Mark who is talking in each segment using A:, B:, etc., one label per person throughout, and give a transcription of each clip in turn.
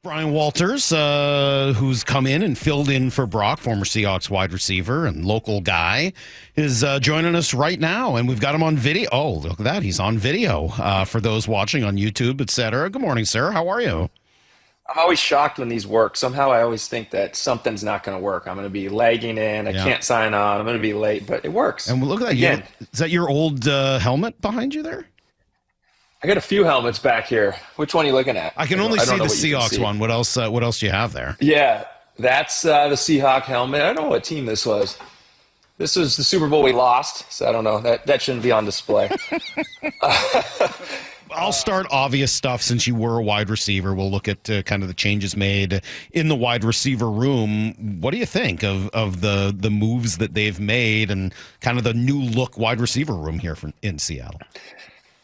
A: Brian Walters, who's come in and filled in for Brock, former Seahawks wide receiver and local guy, is joining us right now, and we've got him on video. Oh, look at that. He's on video for those watching on YouTube, etc. Good morning, sir. How are you?
B: I'm always shocked when these work. Somehow I always think that something's not going to work. I'm going to be lagging in. I can't sign on. I'm going to be late, but it works.
A: And look at that.
B: Again,
A: is that your old helmet behind you there?
B: I got a few helmets back here. Which one are you looking at?
A: I can only see the Seahawks one. What else? What else do you have there?
B: Yeah, that's the Seahawk helmet. I don't know what team this was. This was the Super Bowl we lost, so I don't know. That shouldn't be on display.
A: I'll start obvious stuff since you were a wide receiver. We'll look at kind of the changes made in the wide receiver room. What do you think of the moves that they've made and kind of the new look wide receiver room here in Seattle?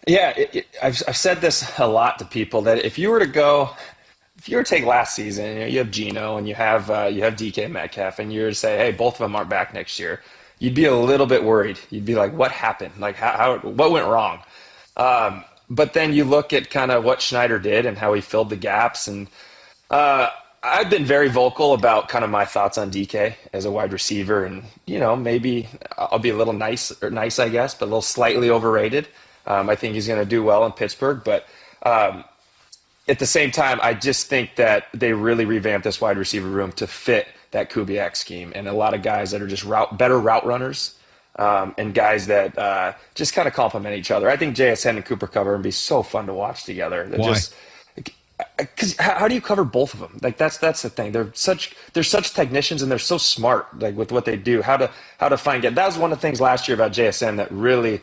B: Yeah, I've said this a lot to people that if you were to take last season, you have Geno and you have DK Metcalf, and you were to say, hey, both of them aren't back next year, you'd be a little bit worried. You'd be like, what happened? Like, what went wrong? But then you look at kind of what Schneider did and how he filled the gaps, and I've been very vocal about kind of my thoughts on DK as a wide receiver, and maybe I'll be a little nice, I guess, but a little slightly overrated. I think he's going to do well in Pittsburgh, but at the same time, I just think that they really revamped this wide receiver room to fit that Kubiak scheme, and a lot of guys that are just better route runners, and guys that just kind of complement each other. I think JSN and Cooper Kupp are going to be so fun to watch together.
A: Why?
B: Because how do you cover both of them? Like that's the thing. They're such technicians, and they're so smart, like with what they do. How to find it. That was one of the things last year about JSN that really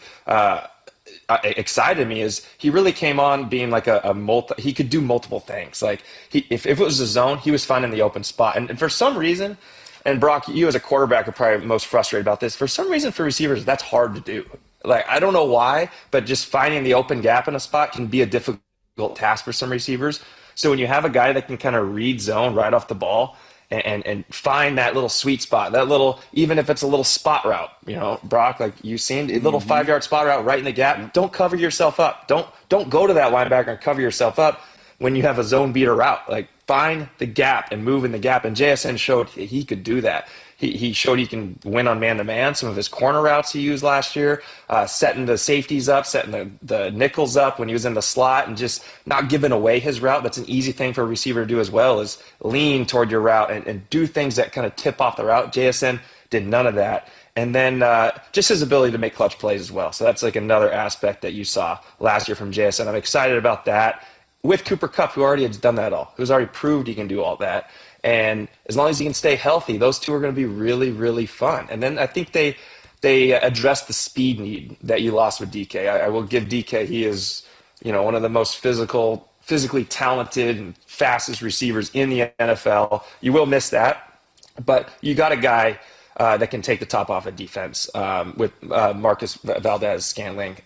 B: excited me, is he really came on being like he could do multiple things. Like if it was a zone, he was finding the open spot. And for some reason, and Brock, you as a quarterback are probably most frustrated about this. For some reason, for receivers, that's hard to do. Like, I don't know why, but just finding the open gap in a spot can be a difficult task for some receivers. So when you have a guy that can kind of read zone right off the ball and find that little sweet spot, that little, even if it's a little spot route, Brock, like you've seen, a little 5-yard spot route right in the gap, don't cover yourself up. Don't go to that linebacker and cover yourself up when you have a zone beater route. Like, find the gap and move in the gap. And JSN showed he could do that. He showed he can win on man-to-man. Some of his corner routes he used last year, setting the safeties up, setting the nickels up when he was in the slot, and just not giving away his route. That's an easy thing for a receiver to do as well, is lean toward your route and do things that kind of tip off the route. JSN did none of that. And then just his ability to make clutch plays as well. So that's like another aspect that you saw last year from JSN. I'm excited about that. With Cooper Kupp, who already has done that all, who's already proved he can do all that. And as long as he can stay healthy, those two are going to be really, really fun. And then I think they addressed the speed need that you lost with DK. I will give DK, he is, one of the most physically talented and fastest receivers in the NFL. You will miss that, but you got a guy that can take the top off of defense with Marcus Valdez-Scantling.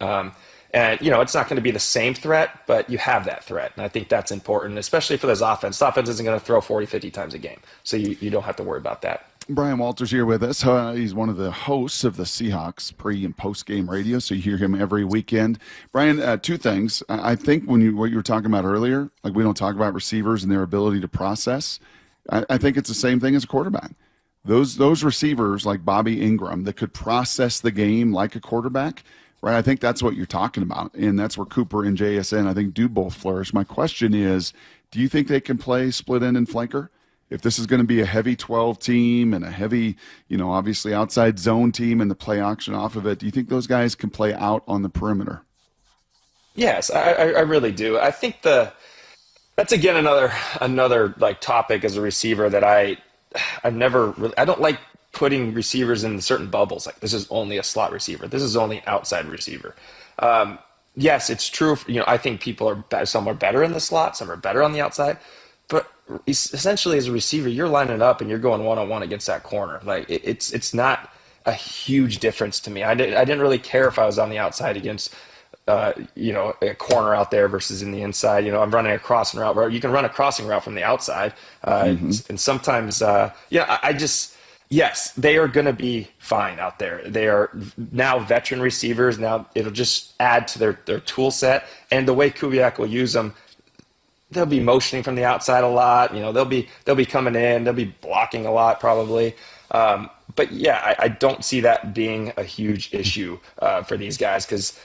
B: And, it's not going to be the same threat, but you have that threat. And I think that's important, especially for this offense. This offense isn't going to throw 40, 50 times a game. So you don't have to worry about that.
C: Brian Walters here with us. He's one of the hosts of the Seahawks pre- and post-game radio, so you hear him every weekend. Brian, two things. I think what you were talking about earlier, like we don't talk about receivers and their ability to process. I think it's the same thing as a quarterback. Those receivers like Bobby Ingram that could process the game like a quarterback, right? I think that's what you're talking about, and that's where Cooper and JSN, I think, do both flourish. My question is, do you think they can play split end and flanker? If this is going to be a heavy 12 team and a heavy, obviously outside zone team and the play action off of it, do you think those guys can play out on the perimeter?
B: Yes, I really do. I think that's again another like topic as a receiver that I've never really, I don't like putting receivers in certain bubbles. Like, this is only a slot receiver. This is only outside receiver. Yes, it's true. I think people some are better in the slot, some are better on the outside. But essentially, as a receiver, you're lining up and you're going one-on-one against that corner. Like, it's not a huge difference to me. I didn't really care if I was on the outside against a corner out there versus in the inside. I'm running a crossing route where you can run a crossing route from the outside. And sometimes, yes, they are going to be fine out there. They are now veteran receivers. Now it'll just add to their tool set. And the way Kubiak will use them, they'll be motioning from the outside a lot. They'll be coming in. They'll be blocking a lot probably. But yeah, I don't see that being a huge issue for these guys because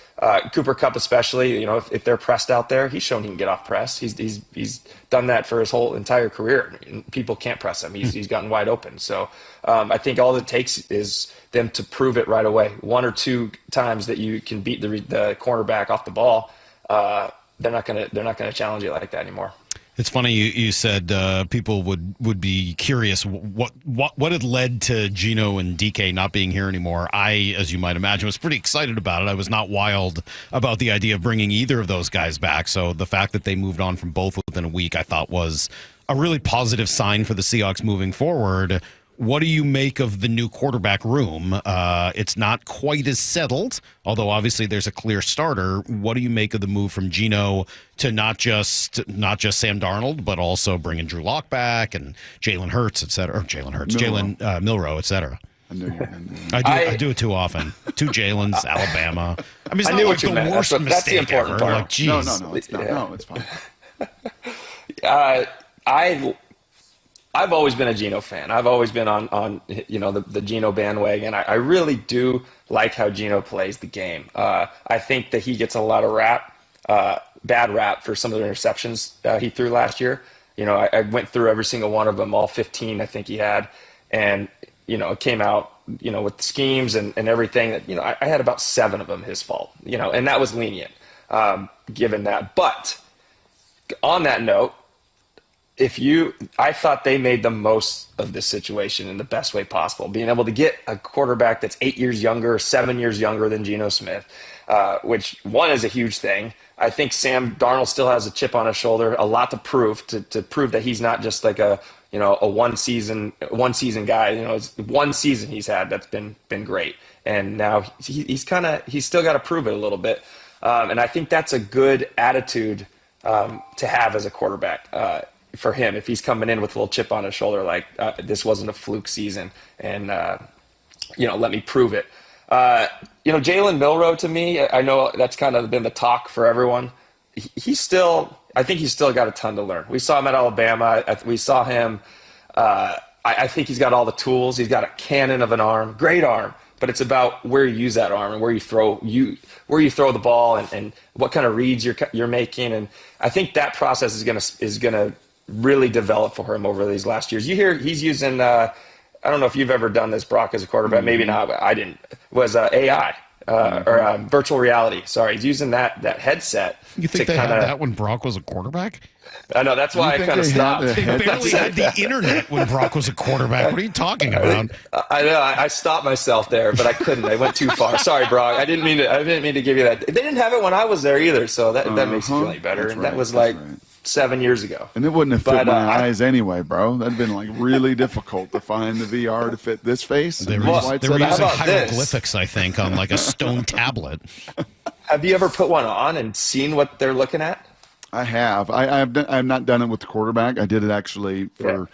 B: Cooper Kupp especially, if they're pressed out there, he's shown he can get off press. He's done that for his whole entire career. People can't press him. He's gotten wide open. So I think all it takes is them to prove it right away. 1 or 2 times that you can beat the cornerback off the ball, they're not gonna challenge you like that anymore.
A: It's funny you said people would be curious what had led to Geno and DK not being here anymore. I, as you might imagine, was pretty excited about it. I was not wild about the idea of bringing either of those guys back. So the fact that they moved on from both within a week, I thought was a really positive sign for the Seahawks moving forward. What do you make of the new quarterback room? It's not quite as settled, although obviously there's a clear starter. What do you make of the move from Geno to not just Sam Darnold, but also bringing Drew Lock back and Jalen Hurts, et cetera, or Jalen Milroe, et cetera? I do it too often. 2 Jalen's, Alabama. I mean, it's not like the worst mistake
B: that's the important
A: ever.
B: part.
A: Like, geez.
C: No, it's not. No, it's fine.
B: I've always been a Geno fan. I've always been on the Geno bandwagon. I really do like how Geno plays the game. I think that he gets a lot of bad rap for some of the interceptions he threw last year. I went through every single one of them, all 15 I think he had, and it came out with the schemes and everything that I had about 7 of them his fault. And that was lenient given that. But on that note, I thought they made the most of this situation in the best way possible, being able to get a quarterback that's 8 years younger, 7 years younger than Geno Smith, which one is a huge thing. I think Sam Darnold still has a chip on his shoulder, a lot to prove, to prove that he's not just like a one season guy. It's 1 season he's had that's been great, and now he's still got to prove it a little bit, and I think that's a good attitude to have as a quarterback. For him, if he's coming in with a little chip on his shoulder, like this wasn't a fluke season, and let me prove it. Jalen Milroe, to me, I know that's kind of been the talk for everyone. I think he's still got a ton to learn. We saw him at Alabama. We saw him. I think he's got all the tools. He's got a cannon of an arm, great arm. But it's about where you use that arm and where you throw the ball and what kind of reads you're making. And I think that process is gonna really develop for him over these last years. You hear he's using I don't know if you've ever done this, Brock, as a quarterback. Maybe not, but I didn't. Was AI or virtual reality. Sorry, he's using that headset.
A: You think they had that when Brock was a quarterback?
B: I know, that's why I kind of stopped.
A: They barely had the internet when Brock was a quarterback. What are you talking about?
B: I know. I stopped myself there, but I couldn't. I went too far. Sorry, Brock. I didn't mean to give you that. They didn't have it when I was there either, so that makes you feel any better. And that was 7 years ago.
C: And it wouldn't have fit my eyes anyway, bro. That'd been really difficult to find the VR to fit this face.
A: They were using hieroglyphics, I think, on like a stone tablet.
B: Have you ever put one on and seen what they're looking at?
C: I have. I've not done it with the quarterback. I did it actually for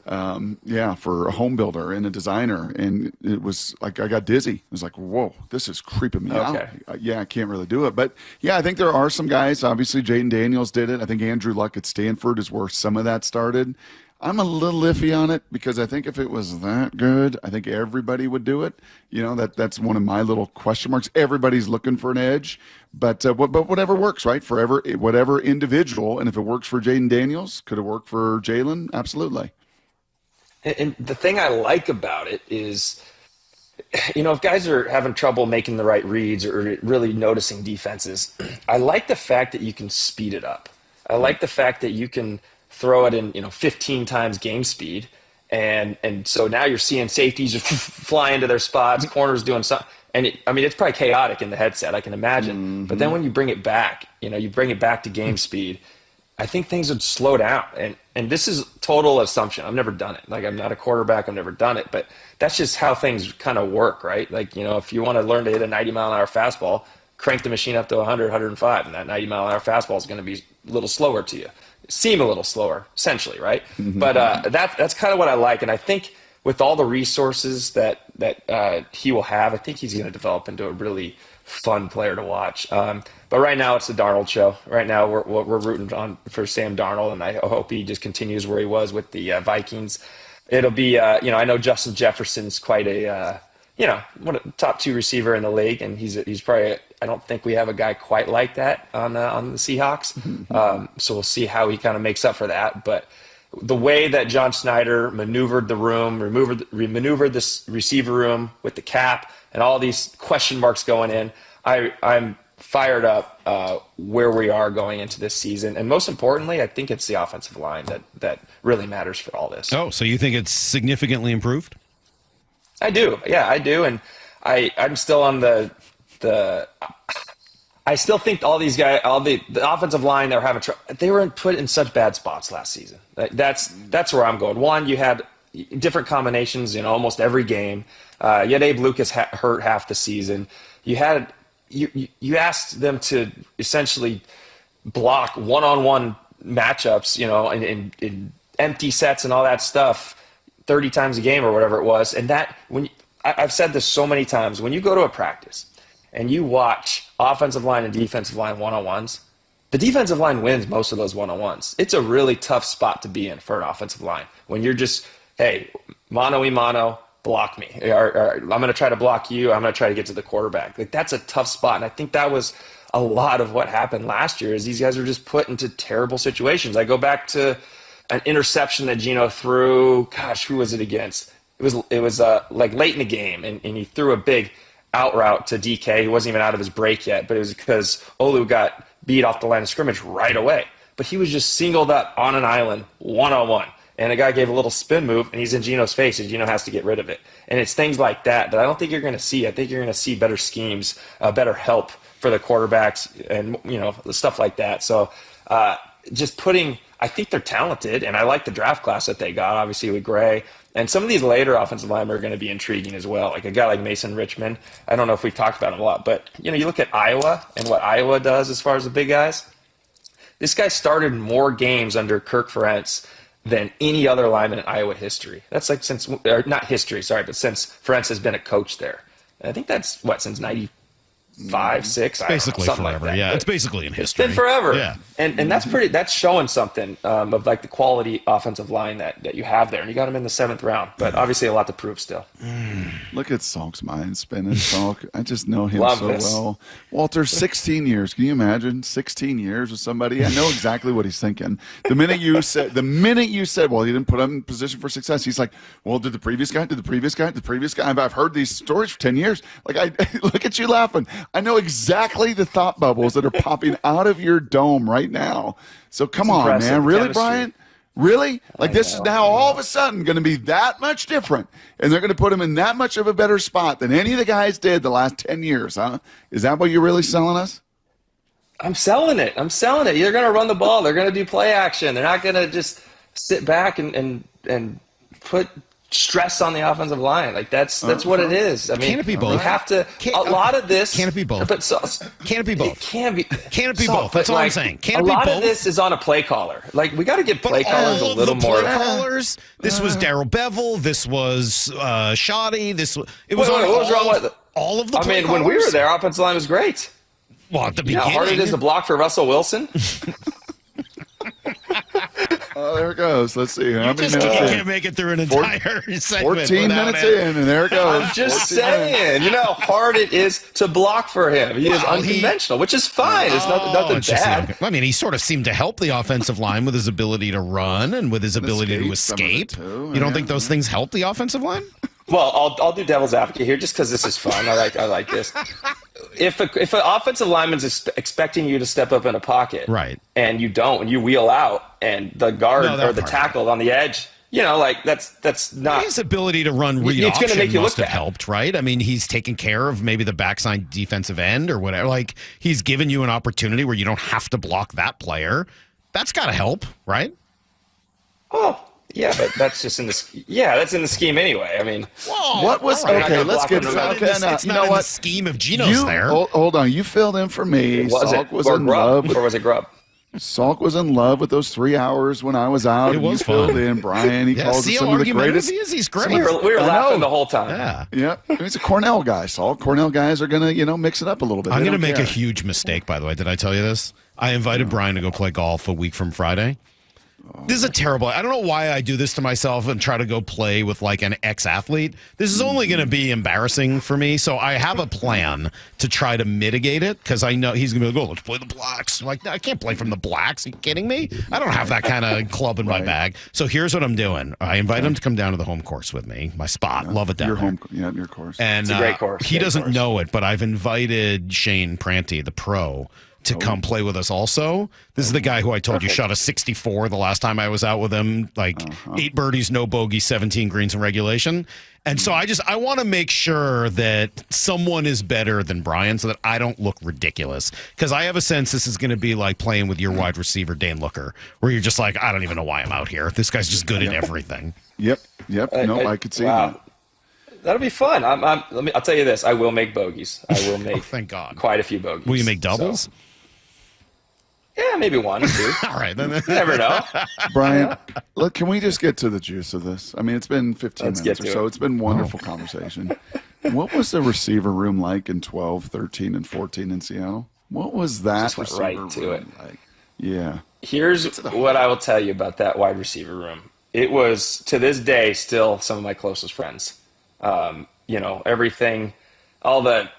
C: for a home builder and a designer, and it was like I got dizzy. It was like, whoa, this is creeping me out. I can't really do it. But yeah, I think there are some guys. Obviously, Jaden Daniels did it. I think Andrew Luck at Stanford is where some of that started. I'm a little iffy on it because I think if it was that good, I think everybody would do it. That's one of my little question marks. Everybody's looking for an edge, but whatever works, right? For whatever individual, and if it works for Jaden Daniels, could it work for Jalen? Absolutely.
B: And the thing I like about it is, if guys are having trouble making the right reads or really noticing defenses, I like the fact that you can speed it up. I like the fact that you can throw it in 15 times game speed, and so now you're seeing safeties just fly into their spots, corners doing something, and it's probably chaotic in the headset, I can imagine. But then when you bring it back, you bring it back to game speed, I think things would slow down. And this is total assumption. I've never done it. Like, I'm not a quarterback. I've never done it. But that's just how things kind of work, right? Like, if you want to learn to hit a 90-mile-an-hour fastball, crank the machine up to 100, 105, and that 90-mile-an-hour fastball is going to be a little slower to you. Seem a little slower, essentially, right? But that's kind of what I like. And I think with all the resources that he will have, I think he's going to develop into a really fun player to watch. But right now it's the Darnold show. Right now we're rooting on for Sam Darnold, and I hope he just continues where he was with the Vikings. It'll be, I know Justin Jefferson's quite a, one of the top 2 receiver in the league, and he's probably. I don't think we have a guy quite like that on the Seahawks. So we'll see how he kind of makes up for that. But the way that John Snyder maneuvered the room, maneuvered this receiver room with the cap and all these question marks going in, I'm fired up where we are going into this season. And most importantly, I think it's the offensive line that really matters for all this.
A: Oh, so you think it's significantly improved?
B: I do. Yeah, I do. And I'm still on I still think all these guys, all the offensive line, they were put in such bad spots last season. That's where I'm going. One, you had different combinations in almost every game. You had Abe Lucas hurt half the season. You asked them to essentially block one-on-one matchups, in empty sets and all that stuff 30 times a game or whatever it was. And I've said this so many times, when you go to a practice and you watch offensive line and defensive line one-on-ones, the defensive line wins most of those one-on-ones. It's a really tough spot to be in for an offensive line when you're just, hey, mano-y-mano, block me. Or I'm going to try to block you. I'm going to try to get to the quarterback. That's a tough spot. And I think that was a lot of what happened last year is these guys were just put into terrible situations. I go back to an interception that Geno threw. Gosh, who was it against? It was like late in the game, and he threw a big out route to DK. He wasn't even out of his break yet, but it was because Olu got beat off the line of scrimmage right away. But he was just singled up on an island, one-on-one. And a guy gave a little spin move, and he's in Geno's face, and Geno has to get rid of it. And it's things like that I don't think you're going to see. I think you're going to see better schemes, better help for the quarterbacks, and stuff like that. So I think they're talented, and I like the draft class that they got, obviously with Gray. And some of these later offensive linemen are going to be intriguing as well. Like a guy like Mason Richmond. I don't know if we've talked about him a lot, but you look at Iowa and what Iowa does as far as the big guys. This guy started more games under Kirk Ferentz than any other lineman in Iowa history. That's like since Ferentz has been a coach there. And I think that's since 95, 6,
A: basically
B: something
A: forever.
B: like that.
A: Yeah,
B: But
A: it's basically in history.
B: it's been forever.
A: Yeah.
B: And that's showing something of like the quality offensive line that you have there. And you got him in the 7th round, but obviously a lot to prove still.
C: Look at Salk's mind spinning. Salk, I just know him
B: Love
C: so
B: this.
C: well. Walter, 16 years. Can you imagine 16 years with somebody? I know exactly what he's thinking. The minute you said, well, you didn't put him in position for success, he's like, well, did the previous guy? I've heard these stories for 10 years. Like, I look at you laughing. I know exactly the thought bubbles that are popping out of your dome right now. So come on,
B: impressive,
C: man.
B: the
C: Really,
B: chemistry.
C: Brian? Really? Like this is
B: know,
C: now all of a sudden going to be that much different, and they're going to put him in that much of a better spot than any of the guys did the last 10 years, huh? Is that what you're really selling us?
B: I'm selling it. They're going to run the ball. They're going to do play action. They're not going to just sit back and put stress on the offensive line. Like that's what it is. I mean,
A: Can it be both?
B: You have to. A lot of this.
A: Can it be both?
B: But
A: Can it be both?
B: It can be.
A: Can it be
B: So,
A: both? That's
B: but,
A: all I'm
B: like,
A: saying. Can
B: a
A: it be
B: lot
A: both?
B: of this is on a play caller. Like we got to give play callers a
A: all
B: little
A: of the
B: more.
A: play callers. This was Darrell Bevel. This was Shoddy. What
B: was wrong with it?
A: all of the
B: I
A: play
B: mean, when we
A: callers?
B: were there, offensive line was great.
A: Well, at the
B: You know
A: beginning.
B: how hard it is to block for Russell Wilson.
C: Oh, there it goes. Let's see. How many
A: Just
C: minutes
A: can't
C: in?
A: make it through an entire segment
C: 14
A: without
C: minutes
A: it.
C: in, and there it goes.
B: I'm just
C: 14 minutes.
B: saying, you know how hard it is to block for him. He is
A: Well,
B: unconventional, which is fine. It's nothing
A: it's just
B: bad.
A: I mean, he sort of seemed to help the offensive line with his ability to run and with his ability to
C: escape, some of it
A: escape.
C: too,
A: You don't
C: yeah.
A: think those things help the offensive line?
B: Well, I'll do devil's advocate here just because this is fun. I like this. If an offensive lineman's expecting you to step up in a pocket,
A: Right.
B: and you don't, and you wheel out, and the guard
A: No, that
B: or the
A: part.
B: tackle on the edge, like that's not.
A: His ability to run read
B: It's gonna
A: option
B: make you
A: must
B: look
A: have
B: bad.
A: helped, right? I mean, he's taking care of maybe the backside defensive end or whatever. Like, he's given you an opportunity where you don't have to block that player. That's got to help, right?
B: Oh, yeah, but that's just in that's in the scheme anyway. I mean,
C: What was
B: all right,
C: okay?
B: I'm not
C: Let's
B: gonna
C: get
B: block him.
C: okay. Now,
A: It's
C: you
A: not
C: know
A: in the
C: what?
A: scheme of Geno's there.
C: Hold on. You filled in for me.
B: was
C: Salk
B: it
C: was
B: or
C: in
B: Grub
C: love.
B: or was it Grub?
C: Salk was in love with those 3 hours when I was out.
A: It was
C: you filled
A: fun.
C: in. Brian, he calls
A: see
C: us
A: how
C: some of the
A: argumentative
C: greatest.
A: he is? He's great.
B: We were laughing the whole time.
A: Yeah.
C: He's a Cornell guy, Salk. Cornell guys are going to, mix it up a little bit.
A: I'm
C: They
A: going to
C: don't
A: make a
C: care.
A: huge mistake, by the way. Did I tell you this? I invited Bryan to go play golf a week from Friday. This is a terrible. I don't know why I do this to myself and try to go play with like an ex-athlete. This is only going to be embarrassing for me. So I have a plan to try to mitigate it because I know he's going to be like, "Oh, let's play the Blacks." I'm like, no, I can't play from the Blacks. Are you kidding me? I don't have that kind of club in my bag. So here's what I'm doing. I invite him to come down to the home course with me. My spot. Love it down there.
C: Your course.
A: And
B: It's a great course.
A: He
B: Great
A: doesn't
B: course.
A: know it, but I've invited Shane Pranty, the pro, to come play with us also. This is the guy who I told you shot a 64 the last time I was out with him, like 8 birdies, no bogey, 17 greens in regulation. And so I want to make sure that someone is better than Bryan so that I don't look ridiculous. Because I have a sense this is going to be like playing with your wide receiver, Dane Looker, where you're just like, I don't even know why I'm out here. This guy's just good at everything.
C: Yep. I could see that.
B: That'll be fun. I'll tell you this. I will make bogeys. I will make
A: Thank God.
B: quite a few bogeys.
A: Will you make doubles?
B: So, yeah, maybe 1 or 2.
A: All right. Then.
B: You never know.
C: Brian, look, can we just get to the juice of this? I mean, it's been 15
B: Let's
C: minutes
B: get
C: or
B: to
C: so.
B: it.
C: It's been wonderful conversation. What was the receiver room like in 12, 13, and 14 in Seattle? What was that
B: Just went
C: receiver
B: right to
C: room
B: it.
C: like? Yeah.
B: Here's what I will tell you about that wide receiver room. It was, to this day, still some of my closest friends. Everything, all the,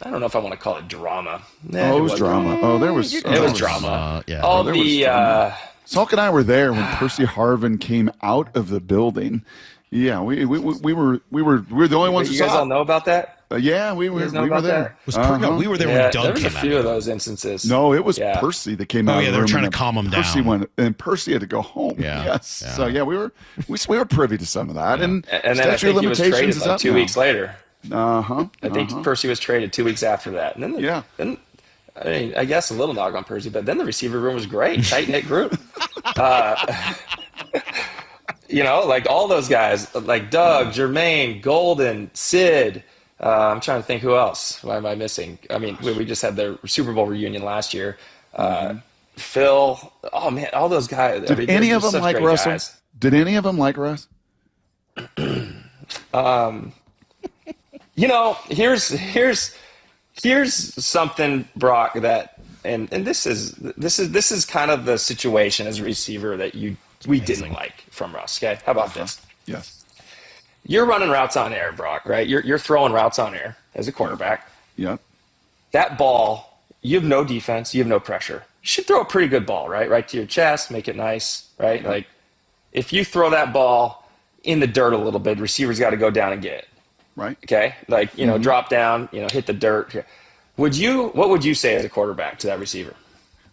B: I don't know if I want to call it drama.
C: It was drama. Oh, there was.
B: It was drama.
A: Yeah.
B: All
C: there was
B: the,
C: drama. Salk and I were there when Percy Harvin came out of the building. Yeah, we were the only ones who
B: you
C: saw
B: guys all
C: it.
B: know about that?
C: Yeah, we
B: You
C: were
B: guys know
C: we were
B: about
C: there.
B: that?
A: Was no, we were there when Doug
B: there was a
A: came
B: few of
A: out.
B: those instances.
C: No, it was
B: Yeah.
C: Percy that came out.
A: Oh,
C: of
A: yeah,
C: the
A: they were
C: room,
A: trying
C: and
A: to calm him
C: Percy
A: down.
C: went, and Percy had to go home.
A: Yeah.
C: Yes.
A: Yeah.
C: So yeah, we were privy to some of that, and
B: And then I
C: statute of
B: think he was
C: limitations
B: traded
C: is
B: like
C: up
B: 2
C: now.
B: weeks later.
C: I
B: I think Percy was traded 2 weeks after that. And then, then I mean, I guess a little knock on Percy, but then the receiver room was great, tight knit group. Like all those guys, like Doug, Jermaine, Golden, Sid. I'm trying to think who else. Why am I missing? I mean, we just had the Super Bowl reunion last year. Phil. Oh man, all those guys.
C: Did any of them like Russell?
B: Guys.
C: Did any of them like Russ?
B: Here's something, Brock, that and this is kind of the situation as a receiver that we didn't like from Russ. Okay, how about this?
C: Yes.
B: You're running routes on air, Brock, right? You're throwing routes on air as a quarterback.
C: Yep.
B: That ball, you have no defense, you have no pressure. You should throw a pretty good ball, right? Right to your chest, make it nice, right? Like if you throw that ball in the dirt a little bit, receiver's got to go down and get it.
C: Right.
B: Okay? Like, drop down, hit the dirt. What would you say as a quarterback to that receiver?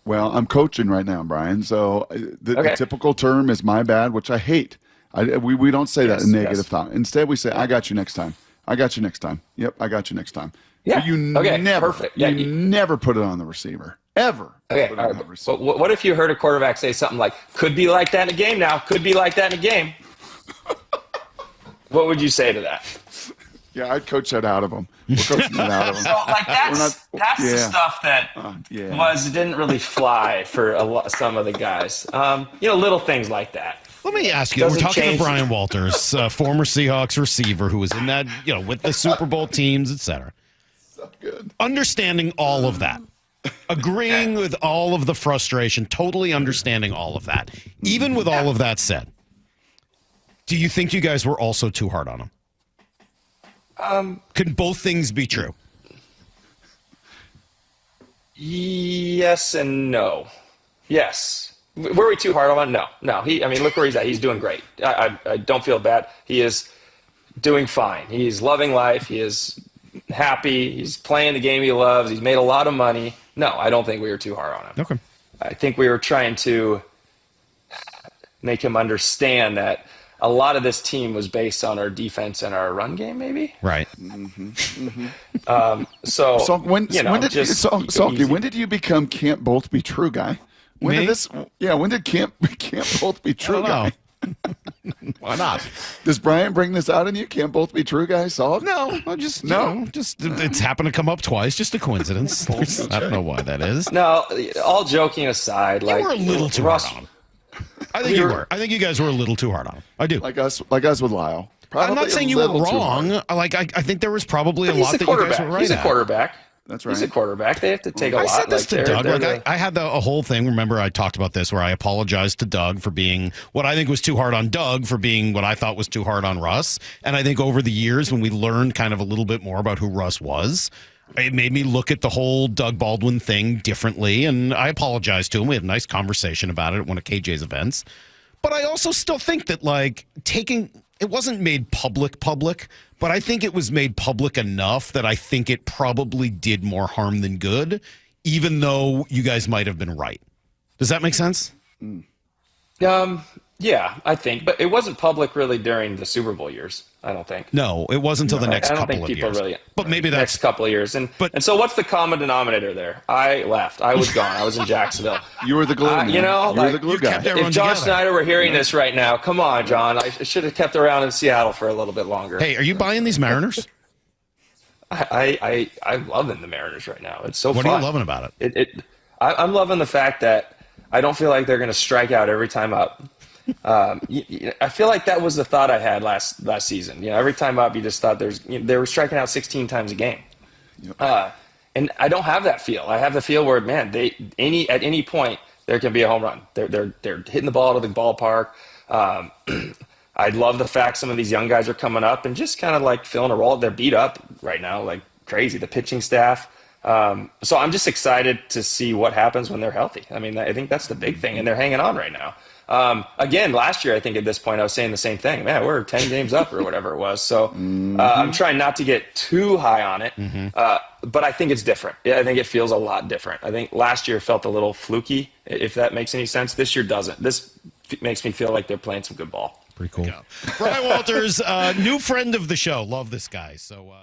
C: Well, I'm coaching right now, Brian. So the typical term is "my bad," which I hate. We don't say that in negative thought. Instead, we say, "I got you next time. I got you next time. Yep, I got you next time."
B: Yeah.
C: But you never,
B: perfect. Yeah,
C: you never put it on the receiver. Ever.
B: Okay.
C: Put it
B: All
C: on
B: right.
C: the receiver.
B: But what if you heard a quarterback say something like, "Could be like that in a game now. Could be like that in a game." What would you say to that?
C: Yeah, I'd coach that out of them. We're coaching that out of them.
B: So, like that's the stuff that didn't really fly for some of the guys. Little things like that.
A: Let me ask you, we're talking to Bryan Walters, former Seahawks receiver who was in that, with the Super Bowl teams, et cetera.
C: So good.
A: Understanding all of that, agreeing with all of the frustration, totally understanding all of that. Even with all of that said, do you think you guys were also too hard on him? Could both things be true?
B: Yes and no. Yes. Were we too hard on him? No. Look where he's at. He's doing great. I don't feel bad. He is doing fine. He's loving life. He is happy. He's playing the game he loves. He's made a lot of money. No, I don't think we were too hard on him.
A: Okay.
B: I think we were trying to make him understand that a lot of this team was based on our defense and our run game, maybe.
A: Right.
C: So when did you become can't both be true guy? When
A: Me?
C: did can't both be true guy?
A: Well, Why not?
C: Does Bryan bring this out in you? Can't both be true, guys? Salk?
A: No, I just it's happened to come up twice. Just a coincidence. I don't know why that is.
B: No, all joking aside,
A: You
B: like
A: were a little too
B: Russ,
A: hard on him. I think you were. I think you guys were a little too hard on him. I do.
C: Like us with Lyle.
A: I'm not
C: Probably
A: saying
C: a
A: you were
C: little too
A: wrong.
C: hard.
A: I think there was probably a
B: he's
A: lot
B: a
A: that you guys
B: quarterback.
A: were right
B: He's a
A: at.
B: quarterback.
C: That's right.
B: He's a quarterback. They have to take a lot.
A: I said this to Doug.
B: they're
A: I had a whole thing. Remember, I talked about this where I apologized to Doug for being what I think was too hard on Doug for being what I thought was too hard on Russ. And I think over the years, when we learned kind of a little bit more about who Russ was, it made me look at the whole Doug Baldwin thing differently. And I apologized to him. We had a nice conversation about it at one of KJ's events. But I also still think that it wasn't made public, but I think it was made public enough that I think it probably did more harm than good, even though you guys might have been right. Does that make sense?
B: Yeah, I think, but it wasn't public really during the Super Bowl years. I don't think.
A: No, it wasn't until the next
B: I don't
A: couple
B: think
A: of
B: people
A: years.
B: really.
A: But maybe that's
B: next couple of years, and so what's the common denominator there? I left. I was gone. I was in Jacksonville.
C: You were the glue, man.
B: You know,
C: you were the glue guy.
A: kept everyone
B: If John
A: together.
B: Snyder were hearing this right now, come on, John. I should have kept around in Seattle for a little bit longer.
A: Hey, are you buying these Mariners?
B: I'm loving the Mariners right now. It's so
A: What
B: fun.
A: are you loving about it?
B: I'm loving the fact that I don't feel like they're going to strike out every time up. I feel like that was the thought I had last season. You know, every time up, you just thought they were striking out 16 times a game.
C: Yep.
B: And I don't have that feel. I have the feel where, man, at any point there can be a home run. They're hitting the ball to the ballpark. I love the fact some of these young guys are coming up and just kind of like filling a role. They're beat up right now, like crazy. The pitching staff. So I'm just excited to see what happens when they're healthy. I mean, I think that's the big thing, and they're hanging on right now. Again, last year, I think at this point I was saying the same thing. Man, we're 10 games up or whatever it was. So I'm trying not to get too high on it, but I think it's different. I think it feels a lot different. I think last year felt a little fluky, if that makes any sense. This year doesn't. This makes me feel like they're playing some good ball.
A: Pretty cool. Bryan Walters, new friend of the show. Love this guy. So.